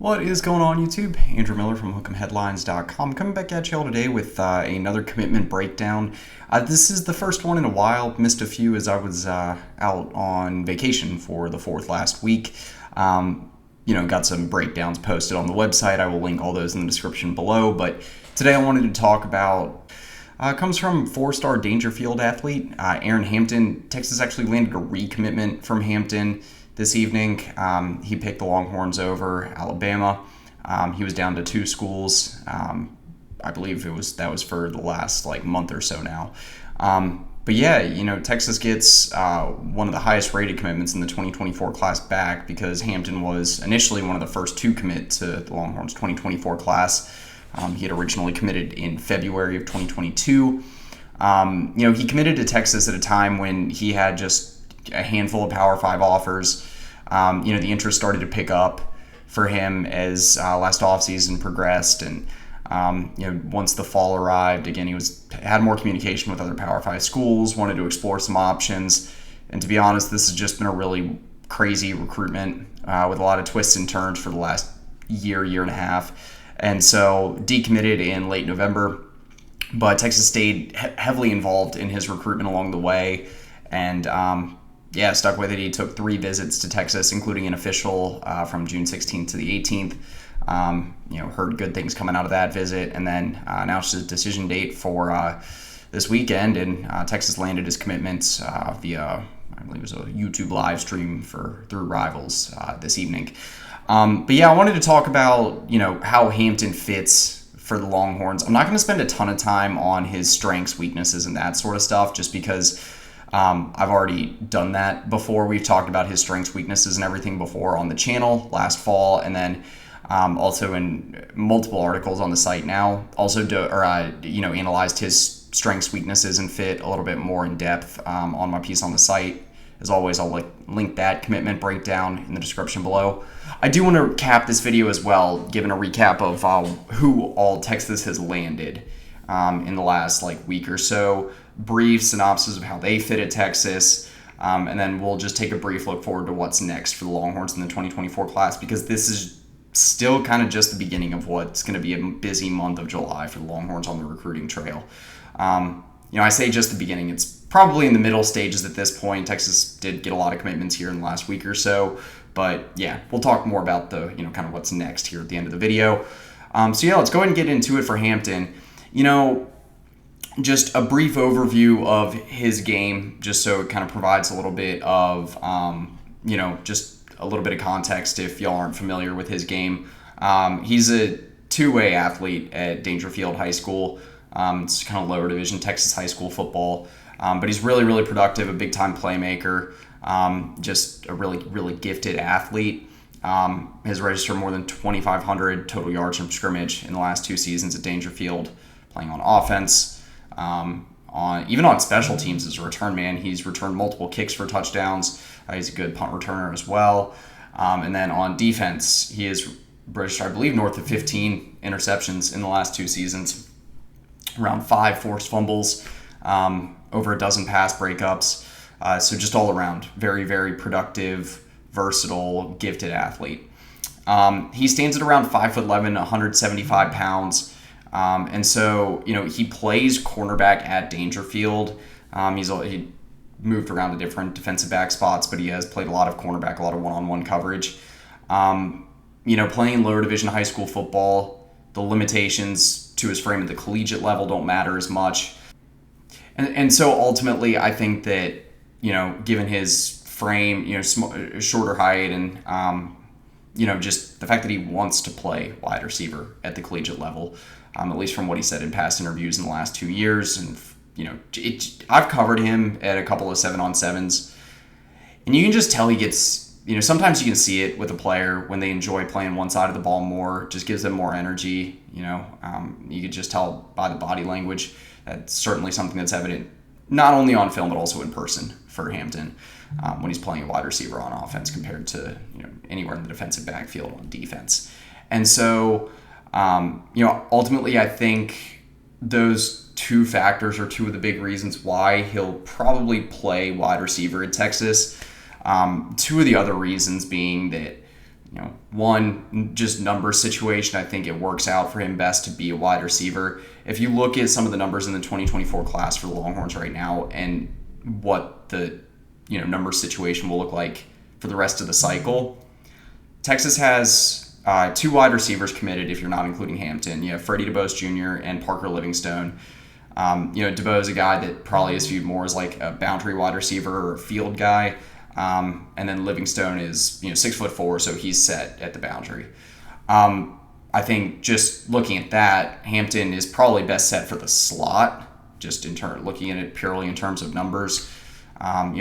What is going on, YouTube? Andrew Miller from Hook'emHeadlines.com coming back at y'all today with another commitment breakdown. This is the first one in a while. Missed a few as I was out on vacation for the fourth last week. Got some breakdowns posted on the website. I will link all those in the description below. But today I wanted to talk about comes from four-star Daingerfield athlete Aeryn Hampton. Texas actually landed a recommitment from Hampton this evening. He picked the Longhorns over Alabama. He was down to two schools. I believe that was for the last month or so now. But yeah, Texas gets one of the highest rated commitments in the 2024 class back because Hampton was initially one of the first to commit to the Longhorns 2024 class. He had originally committed in February of 2022. He committed to Texas at a time when he had just a handful of Power 5 offers. The interest started to pick up for him as last offseason progressed. And, once the fall arrived, again, he had more communication with other Power 5 schools, wanted to explore some options. And to be honest, this has just been a really crazy recruitment with a lot of twists and turns for the last year and a half. And so decommitted in late November, but Texas stayed heavily involved in his recruitment along the way. And, stuck with it. He took 3 visits to Texas, including an official from June 16th to the 18th. Heard good things coming out of that visit, and then announced his decision date for this weekend. And Texas landed his commitments via, I believe it was a YouTube live stream through Rivals this evening. I wanted to talk about how Hampton fits for the Longhorns. I'm not going to spend a ton of time on his strengths, weaknesses, and that sort of stuff, just because I've already done that before. We've talked about his strengths, weaknesses, and everything before on the channel last fall, and then also in multiple articles on the site now. Also, analyzed his strengths, weaknesses, and fit a little bit more in depth on my piece on the site. As always, I'll link that commitment breakdown in the description below. I do want to cap this video as well, giving a recap of who all Texas has landed in the last week or so. Brief synopsis of how they fit at Texas, and then we'll just take a brief look forward to what's next for the Longhorns in the 2024 class, because this is still kind of just the beginning of what's going to be a busy month of July for the Longhorns on the recruiting trail. I say just the beginning. It's probably in the middle stages at this point. Texas did get a lot of commitments here in the last week or so, but yeah, we'll talk more about the kind of what's next here at the end of the video. Let's go ahead and get into it for Hampton. Just a brief overview of his game, just so it kind of provides a little bit of, just a little bit of context if y'all aren't familiar with his game. He's a two-way athlete at Daingerfield High School. It's kind of lower division Texas high school football, but he's really, really productive, a big-time playmaker, just a really, really gifted athlete. Has registered more than 2,500 total yards from scrimmage in the last 2 seasons at Daingerfield, playing on offense. Even on special teams as a return man, he's returned multiple kicks for touchdowns. He's a good punt returner as well. And then on defense, he has registered, I believe, north of 15 interceptions in the last 2 seasons, around 5 forced fumbles, over a dozen pass breakups. So just all around, very, very productive, versatile, gifted athlete. He stands at around 5'11", 175 pounds. And so, he plays cornerback at Daingerfield. He moved around to different defensive back spots, but he has played a lot of cornerback, a lot of one-on-one coverage. Playing lower division high school football, the limitations to his frame at the collegiate level don't matter as much. And so ultimately, I think that, given his frame, shorter height and, just the fact that he wants to play wide receiver at the collegiate level, at least from what he said in past interviews in the last 2 years. And, I've covered him at a couple of 7-on-7s, and you can just tell he gets, sometimes you can see it with a player when they enjoy playing one side of the ball more, just gives them more energy. You could just tell by the body language. That's certainly something that's evident not only on film, but also in person for Hampton when he's playing a wide receiver on offense compared to, anywhere in the defensive backfield on defense. And so, ultimately, I think those 2 factors are 2 of the big reasons why he'll probably play wide receiver at Texas. 2 of the other reasons being that One, just number situation, I think it works out for him best to be a wide receiver. If you look at some of the numbers in the 2024 class for the Longhorns right now and what the number situation will look like for the rest of the cycle, Texas has 2 wide receivers committed if you're not including Hampton. You have Freddie DeBose Jr. and Parker Livingstone. DeBose is a guy that probably is viewed more as like a boundary wide receiver or a field guy. And then Livingstone is 6'4", so he's set at the boundary. I think just looking at that, Hampton is probably best set for the slot, just looking at it purely in terms of numbers.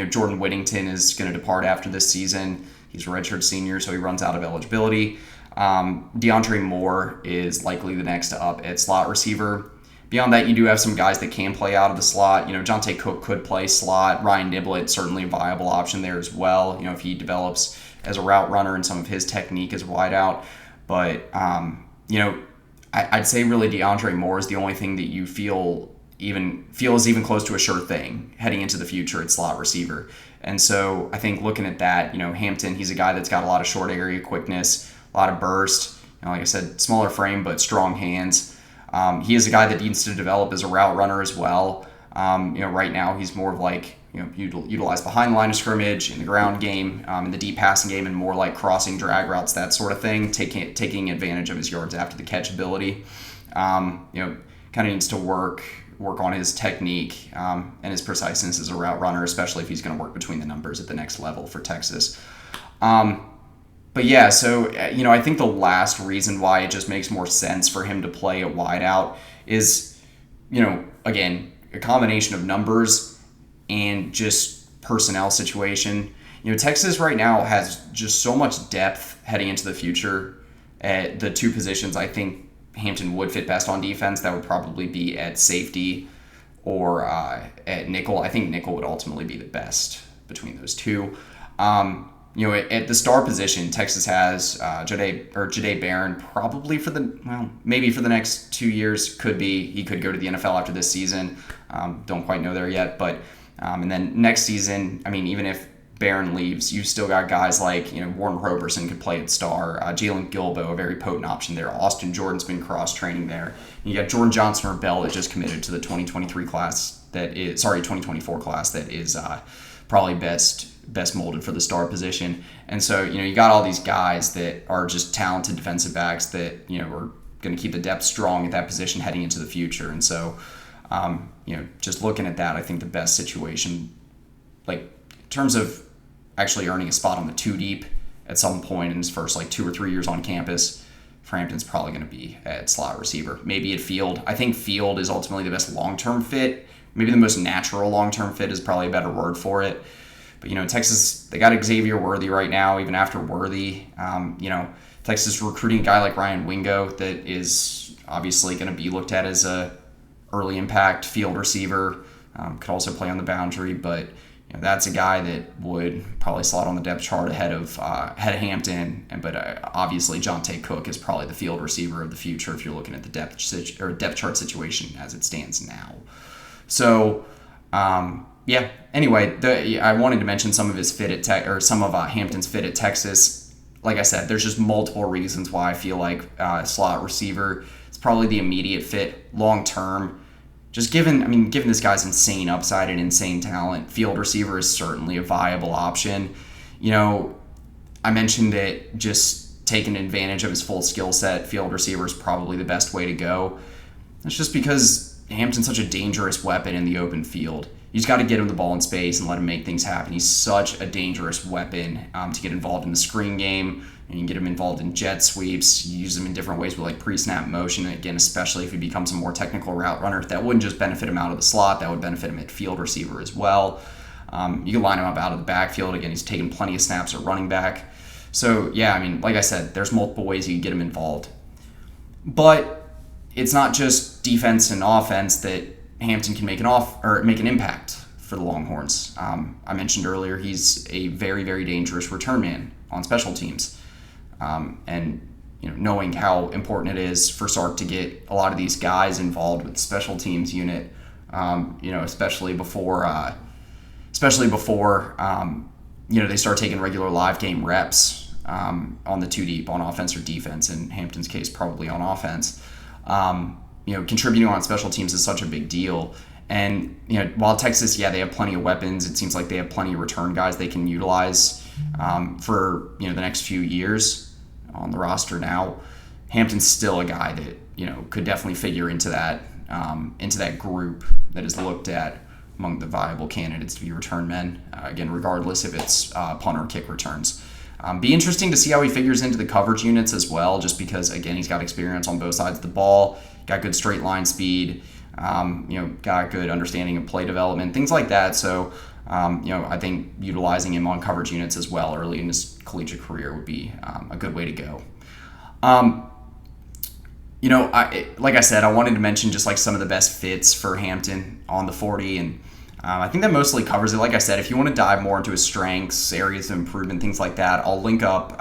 Jordan Whittington is going to depart after this season. He's a redshirt senior, so he runs out of eligibility. DeAndre Moore is likely the next up at slot receiver. Beyond that, you do have some guys that can play out of the slot. Jonte Cook could play slot. Ryan Niblett, certainly a viable option there as well, if he develops as a route runner and some of his technique as a wideout. But, I'd say really DeAndre Moore is the only thing that you feel is even close to a sure thing heading into the future at slot receiver. And so I think looking at that, Hampton, he's a guy that's got a lot of short area quickness, a lot of burst. Like I said, smaller frame, but strong hands. He is a guy that needs to develop as a route runner as well. Right now he's more of like, utilized behind the line of scrimmage, in the ground game, in the deep passing game, and more like crossing drag routes, that sort of thing, taking advantage of his yards after the catch ability. Kind of needs to work on his technique and his preciseness as a route runner, especially if he's going to work between the numbers at the next level for Texas. But yeah, so, I think the last reason why it just makes more sense for him to play a wideout is, again, a combination of numbers and just personnel situation. Texas right now has just so much depth heading into the future at the 2 positions I think Hampton would fit best on defense. That would probably be at safety or at nickel. I think nickel would ultimately be the best between those 2. At the star position, Texas has Jahdae Barron probably maybe for the next 2 years. He could go to the NFL after this season. Don't quite know there yet, but and then next season, even if Barron leaves, you've still got guys like Warren Roberson could play at star. Jalen Gilbo, a very potent option there. Austin Jordan's been cross training there. You got Jordon Johnson-Rubell that just committed to the 2024 class. That is probably best molded for the star position. And so, you got all these guys that are just talented defensive backs that, are going to keep the depth strong at that position heading into the future. And so, just looking at that, I think the best situation, like in terms of actually earning a spot on the 2 deep at some point in his first 2 or 3 years on campus, Frampton's probably going to be at slot receiver, maybe at field. I think field is ultimately the best long-term fit. Maybe the most natural long-term fit is probably a better word for it. But, Texas, they got Xavier Worthy right now, even after Worthy. Texas recruiting a guy like Ryan Wingo that is obviously going to be looked at as a early impact field receiver. Could also play on the boundary, but that's a guy that would probably slot on the depth chart ahead of Hampton. But obviously, Jonte Cook is probably the field receiver of the future if you're looking at the depth chart situation as it stands now. So, anyway, I wanted to mention some of his fit at some of Hampton's fit at Texas. Like I said, there's just multiple reasons why I feel like slot receiver is probably the immediate fit long term. Just given this guy's insane upside and insane talent, field receiver is certainly a viable option. I mentioned that just taking advantage of his full skill set, field receiver is probably the best way to go. That's just because Hampton's such a dangerous weapon in the open field. You just got to get him the ball in space and let him make things happen. He's such a dangerous weapon to get involved in the screen game. And you can get him involved in jet sweeps. You use him in different ways with pre-snap motion. And again, especially if he becomes a more technical route runner, that wouldn't just benefit him out of the slot. That would benefit him at field receiver as well. You can line him up out of the backfield. Again, he's taken plenty of snaps at running back. So yeah, like I said, there's multiple ways you can get him involved. But it's not just defense and offense that Hampton can make an impact for the Longhorns. I mentioned earlier he's a very, very dangerous return man on special teams. And knowing how important it is for Sark to get a lot of these guys involved with the special teams unit, especially before they start taking regular live game reps. on the two deep, on offense or defense. In Hampton's case, probably on offense. Contributing on special teams is such a big deal. And while Texas, they have plenty of weapons. It seems like they have plenty of return guys they can utilize for the next few years on the roster now. Hampton's still a guy that could definitely figure into that group that is looked at among the viable candidates to be return men. Again, regardless if it's punt or kick returns. Be interesting to see how he figures into the coverage units as well, just because again he's got experience on both sides of the ball, got good straight line speed, got good understanding of play development, things like that. So I think utilizing him on coverage units as well early in his collegiate career would be a good way to go. Like I said, I wanted to mention just like some of the best fits for Hampton on the 40, and I think that mostly covers it. Like I said, if you want to dive more into his strengths, areas of improvement, things like that, I'll link up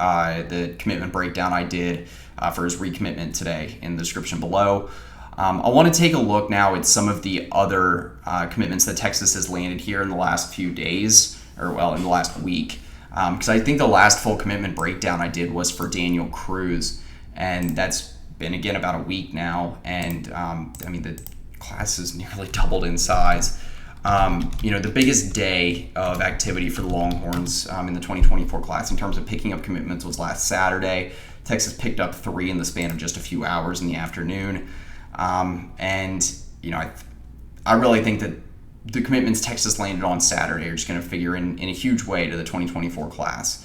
the commitment breakdown I did for his recommitment today in the description below. I want to take a look now at some of the other commitments that Texas has landed here in the last few days, in the last week, because I think the last full commitment breakdown I did was for Daniel Cruz, and that's been again about a week now, and the class has nearly doubled in size. The biggest day of activity for the Longhorns in the 2024 class in terms of picking up commitments was last Saturday. Texas picked up 3 in the span of just a few hours in the afternoon. I really think that the commitments Texas landed on Saturday are just going to figure in a huge way to the 2024 class.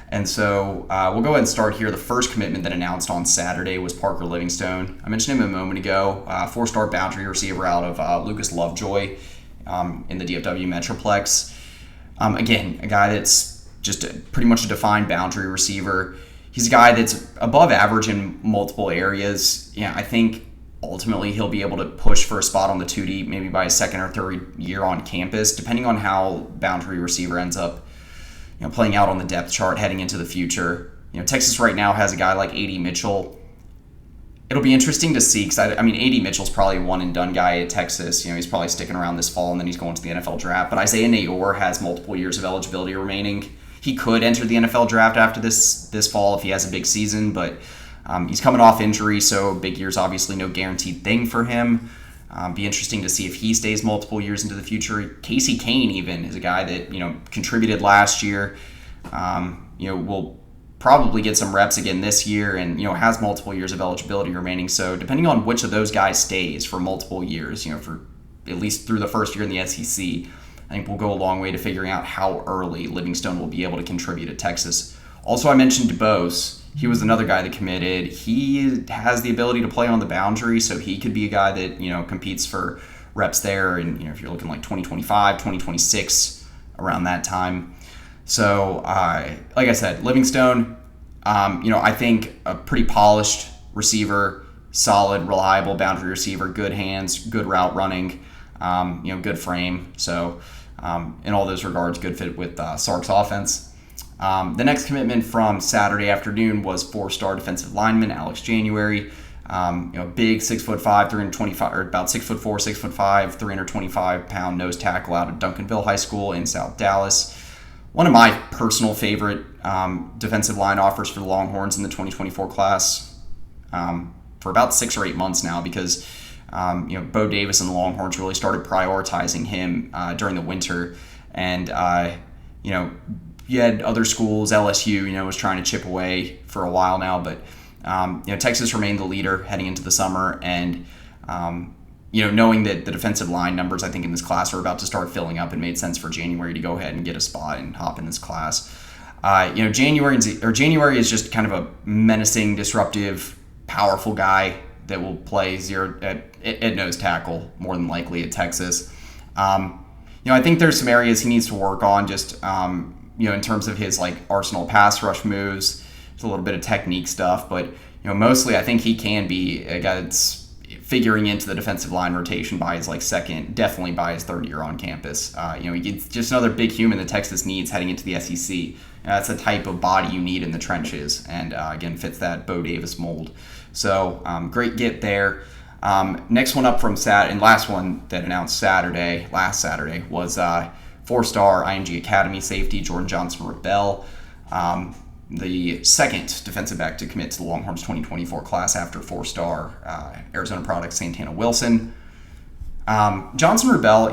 And so we'll go ahead and start here. The first commitment that announced on Saturday was Parker Livingstone. I mentioned him a moment ago, 4-star boundary receiver out of Lucas Lovejoy in the DFW Metroplex. Again, a guy that's just pretty much a defined boundary receiver. He's a guy that's above average in multiple areas. I think ultimately he'll be able to push for a spot on the 2 deep maybe by his second or third year on campus, depending on how boundary receiver ends up playing out on the depth chart heading into the future. Texas right now has a guy like A.D. Mitchell. It'll be interesting to see, because A.D. Mitchell's probably a one-and-done guy at Texas. He's probably sticking around this fall, and then he's going to the NFL draft. But Isaiah Nayor has multiple years of eligibility remaining. He could enter the NFL draft after this fall if he has a big season, but he's coming off injury, so big year's obviously no guaranteed thing for him. Be interesting to see if he stays multiple years into the future. Casey Kane even is a guy that contributed last year. Will probably get some reps again this year, and has multiple years of eligibility remaining. So depending on which of those guys stays for multiple years, for at least through the first year in the SEC, I think we'll go a long way to figuring out how early Livingstone will be able to contribute at Texas. Also, I mentioned DeBose. He was another guy that committed. He has the ability to play on the boundary, so he could be a guy that competes for reps there. And if you're looking like 2025, 2026, around that time. So, like I said, Livingstone, I think a pretty polished receiver, solid, reliable boundary receiver, good hands, good route running, good frame. So, in all those regards, good fit with Sark's offense. The next commitment from Saturday afternoon was 4-star defensive lineman Alex January. Big 6'5", 325, or about 6'4", 6'5", 325-pound nose tackle out of Duncanville High School in South Dallas. One of my personal favorite defensive line offers for the Longhorns in the 2024 class for about 6 or 8 months now, because Bo Davis and the Longhorns really started prioritizing him during the winter, and you had other schools, LSU, was trying to chip away for a while now, but Texas remained the leader heading into the summer, and knowing that the defensive line numbers, I think, in this class are about to start filling up, it made sense for January to go ahead and get a spot and hop in this class. January is just kind of a menacing, disruptive, powerful guy that will play zero at nose tackle more than likely at Texas. I think there's some areas he needs to work on, just in terms of his arsenal pass rush moves. There's a little bit of technique stuff, but mostly I think he can be a guy that's figuring into the defensive line rotation by his second, definitely by his third year on campus. He's just another big human that Texas needs heading into the SEC. That's the type of body you need in the trenches, and again fits that Bo Davis mold. So great get there. Next one up from and last one that announced last Saturday was 4-star IMG Academy safety Jordon Johnson-Rubell. the second defensive back to commit to the Longhorns 2024 class after four-star Arizona product Santana Wilson. Johnson-Rubell,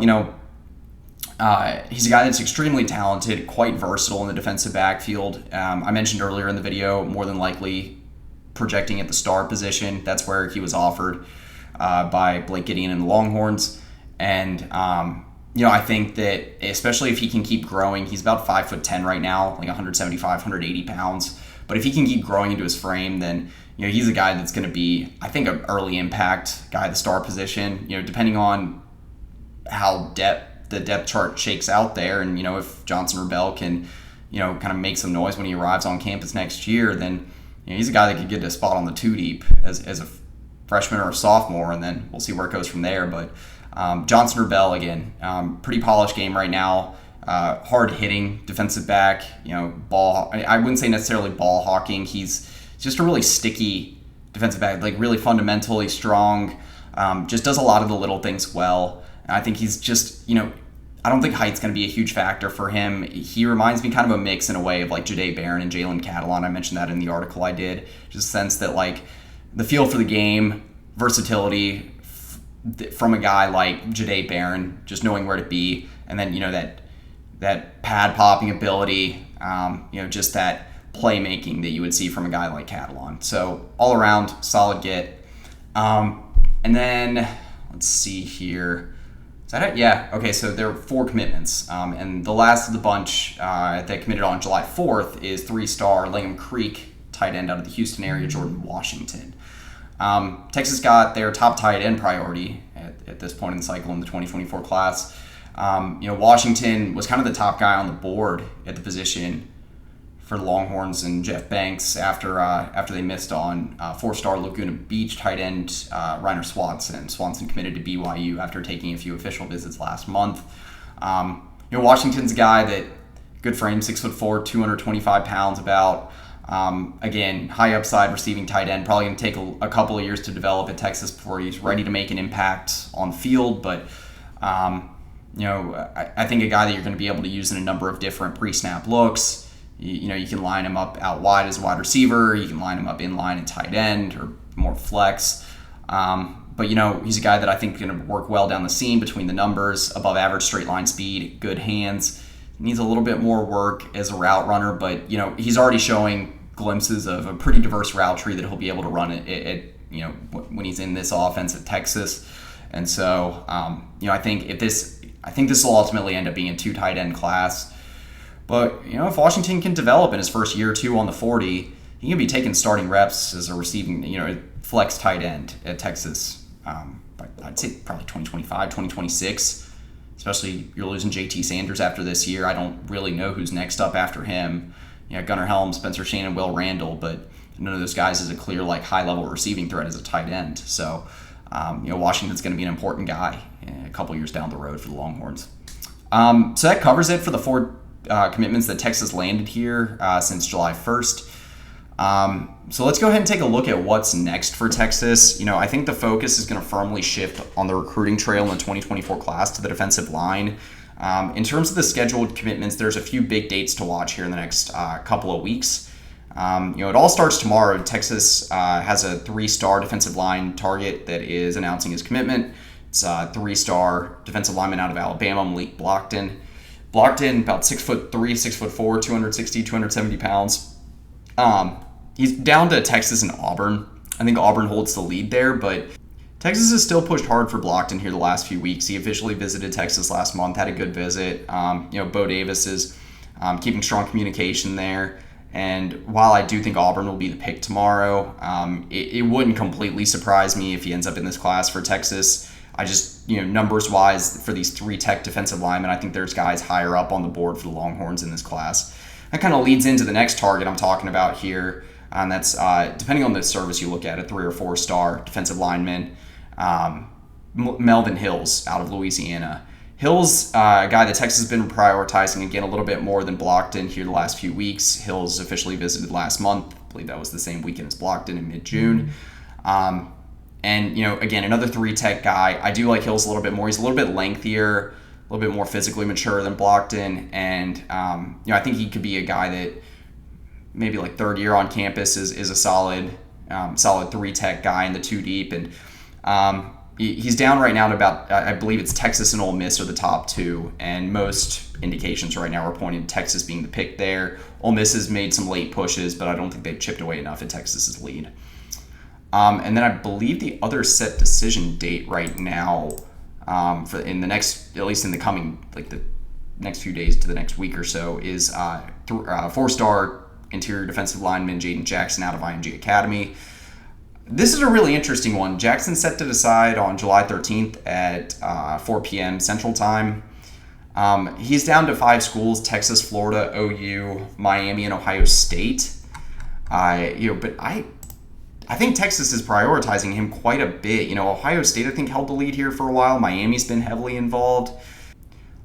he's a guy that's extremely talented, quite versatile in the defensive backfield. I mentioned earlier in the video, more than likely projecting at the star position. That's where he was offered by Blake Gideon and the Longhorns. And, I think that especially if he can keep growing, he's about 5'10" right now, like 175, 180 pounds. But if he can keep growing into his frame, then, he's a guy that's going to be, I think, an early impact guy at the star position, depending on how the depth chart shakes out there. And, if Johnson-Rubell can, kind of make some noise when he arrives on campus next year, then, he's a guy that could get a spot on the 2 deep as a freshman or a sophomore, and then we'll see where it goes from there. But Johnson-Rubell, again, pretty polished game right now. Hard-hitting defensive back, ball. I wouldn't say necessarily ball hawking. He's just a really sticky defensive back, like really fundamentally strong, just does a lot of the little things well. And I think he's just, I don't think height's going to be a huge factor for him. He reminds me kind of a mix in a way of like Jahdae Barron and Jalen Catalon. I mentioned that in the article I did. Just a sense that like the feel for the game, versatility from a guy like Jahdae Barron, just knowing where to be, and then that pad popping ability, just that playmaking that you would see from a guy like Catalon. So all around solid get. And then let's see here. Is that it? Yeah. Okay. So there are 4 commitments, and the last of the bunch that committed on July 4th is 3-star Langham Creek tight end out of the Houston area, Jordan Washington. Texas got their top tight end priority at this point in the cycle in the 2024 class. Washington was kind of the top guy on the board at the position for the Longhorns, and Jeff Banks after they missed on 4-star Laguna Beach tight end Reiner Swanson. Swanson committed to BYU after taking a few official visits last month. Washington's a guy that good frame, 6'4", 225 pounds about. Again, high upside receiving tight end, probably going to take a couple of years to develop at Texas before he's ready to make an impact on the field. But, I think a guy that you're going to be able to use in a number of different pre-snap looks. You can line him up out wide as a wide receiver. You can line him up in line at tight end or more flex. But, he's a guy that I think is going to work well down the seam between the numbers, above average straight line speed, good hands. Needs a little bit more work as a route runner, but he's already showing glimpses of a pretty diverse route tree that he'll be able to run when he's in this offense at Texas. And so I think this will ultimately end up being a 2 tight end class. But if Washington can develop in his first year or two on the 40, he can be taking starting reps as a receiving flex tight end at Texas. I'd say probably 2025, 2026. Especially you're losing JT Sanders after this year. I don't really know who's next up after him. Gunnar Helm, Spencer Shannon, Will Randall, but none of those guys is a clear high-level receiving threat as a tight end. So, Washington's going to be an important guy a couple years down the road for the Longhorns. So that covers it for the 4 commitments that Texas landed here since July 1st. So let's go ahead and take a look at what's next for Texas. I think the focus is going to firmly shift on the recruiting trail in the 2024 class to the defensive line. In terms of the scheduled commitments, there's a few big dates to watch here in the next couple of weeks. It all starts tomorrow. Texas has a 3-star defensive line target that is announcing his commitment. It's a 3-star defensive lineman out of Alabama, Malik Blockton. Blockton, about 6'3", 6'4", 260, 270 pounds. He's down to Texas and Auburn. I think Auburn holds the lead there, but Texas has still pushed hard for Blockton here the last few weeks. He officially visited Texas last month, had a good visit. Bo Davis is keeping strong communication there. And while I do think Auburn will be the pick tomorrow, it wouldn't completely surprise me if he ends up in this class for Texas. I just, numbers-wise, for these 3 Tech defensive linemen, I think there's guys higher up on the board for the Longhorns in this class. That kind of leads into the next target I'm talking about here, and that's, depending on the service you look at, a 3 or 4-star defensive lineman, Melvin Hills out of Louisiana. Hills, a guy that Texas has been prioritizing, again, a little bit more than Blockton here the last few weeks. Hills officially visited last month. I believe that was the same weekend as Blockton in mid-June. And, again, another 3 Tech guy. I do like Hills a little bit more. He's a little bit lengthier, a little bit more physically mature than Blockton. And, I think he could be a guy that maybe like third year on campus, is a solid 3-tech guy in the 2 deep. And he's down right now to about, I believe it's Texas and Ole Miss are the top two, and most indications right now are pointing to Texas being the pick there. Ole Miss has made some late pushes, but I don't think they've chipped away enough at Texas's lead. And then I believe the other set decision date right now, for in the next, at least in the coming, like the next few days to the next week or so, is 4-star interior defensive lineman Jaden Jackson out of IMG Academy. This is a really interesting one. Jackson's set to decide on July 13th at 4 p.m. Central Time. He's down to 5 schools: Texas, Florida, OU, Miami, and Ohio State. But I think Texas is prioritizing him quite a bit. Ohio State, I think, held the lead here for a while. Miami's been heavily involved.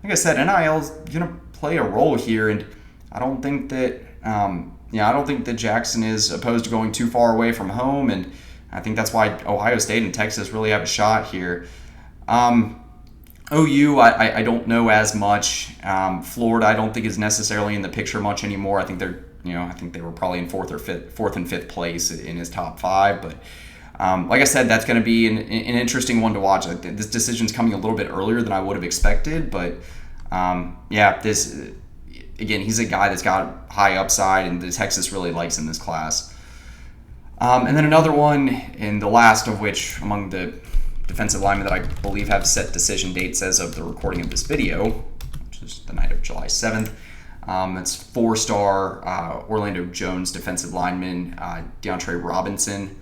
Like I said, NIL's going to play a role here, and I don't think that Jackson is opposed to going too far away from home, and I think that's why Ohio State and Texas really have a shot here. OU, I don't know as much. Florida, I don't think is necessarily in the picture much anymore. I think they were probably in fourth and fifth place in his top 5. But like I said, that's going to be an interesting one to watch. This decision's coming a little bit earlier than I would have expected, but again, he's a guy that's got high upside, and the Texas really likes in this class. And then another one, and the last of which among the defensive linemen that I believe have set decision dates as of the recording of this video, which is the night of July 7th. It's 4-star Orlando Jones defensive lineman WR Robinson.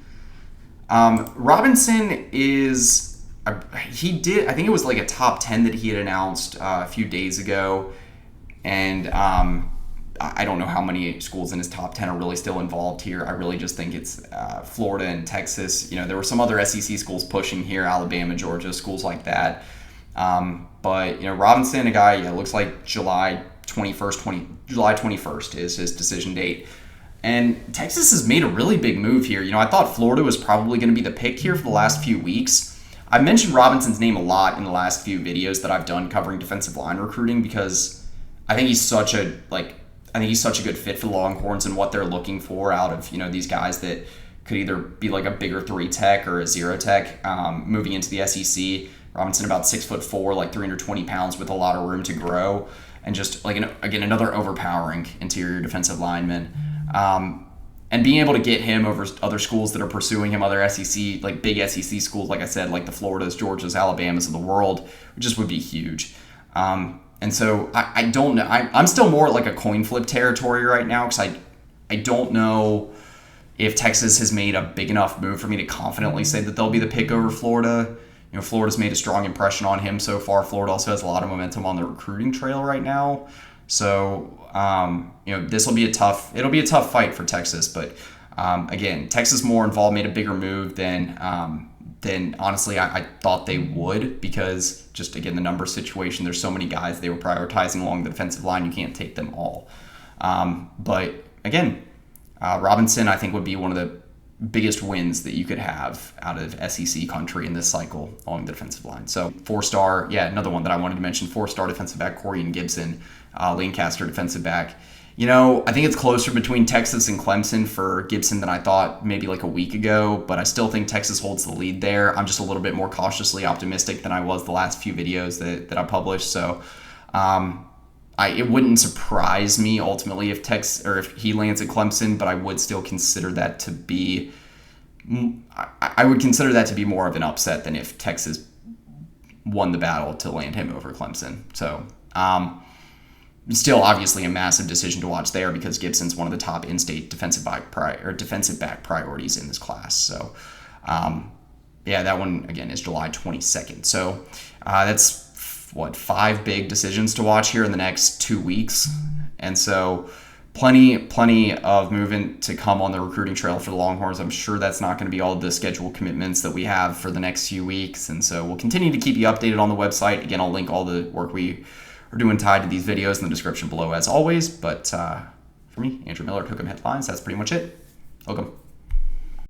Robinson is, I think it was like a top 10 that he had announced a few days ago. And I don't know how many schools in his top 10 are really still involved here. I really just think it's Florida and Texas. There were some other SEC schools pushing here, Alabama, Georgia, schools like that. But Robinson, a guy, looks like July 21st is his decision date. And Texas has made a really big move here. I thought Florida was probably going to be the pick here for the last few weeks. I've mentioned Robinson's name a lot in the last few videos that I've done covering defensive line recruiting, because I think he's such a good fit for the Longhorns and what they're looking for out of these guys that could either be like a bigger 3-tech or a 0-tech moving into the SEC. Robinson about 6'4", like 320 pounds, with a lot of room to grow, and just again another overpowering interior defensive lineman. And being able to get him over other schools that are pursuing him, other SEC, like big SEC schools, like I said, like the Floridas, Georgias, Alabamas of the world, just would be huge. And so I don't know. I'm still more like a coin flip territory right now, because I don't know if Texas has made a big enough move for me to confidently say that they'll be the pick over Florida. Florida's made a strong impression on him so far. Florida also has a lot of momentum on the recruiting trail right now. So, it'll be a tough fight for Texas. But again, Texas more involved, made a bigger move than honestly I thought they would, because just again the number situation, there's so many guys they were prioritizing along the defensive line, you can't take them all. But again, Robinson I think would be one of the biggest wins that you could have out of SEC country in this cycle along the defensive line. So 4-star, another one that I wanted to mention, 4-star defensive back Corian Gibson, Lancaster defensive back. I think it's closer between Texas and Clemson for Gibson than I thought maybe like a week ago, but I still think Texas holds the lead there. I'm just a little bit more cautiously optimistic than I was the last few videos that I published. So it wouldn't surprise me ultimately if he lands at Clemson, but I would still consider that to be more of an upset than if Texas won the battle to land him over Clemson. So still obviously a massive decision to watch there, because Gibson's one of the top in-state defensive back priorities in this class. So that one again is July 22nd. So that's 5 big decisions to watch here in the next 2 weeks. And so plenty of movement to come on the recruiting trail for the Longhorns. I'm sure that's not going to be all the schedule commitments that we have for the next few weeks. And so we'll continue to keep you updated on the website. Again, I'll link all the work we are doing tied to these videos in the description below as always. But for me, Andrew Miller at Hook'em Headlines, that's pretty much it. Welcome.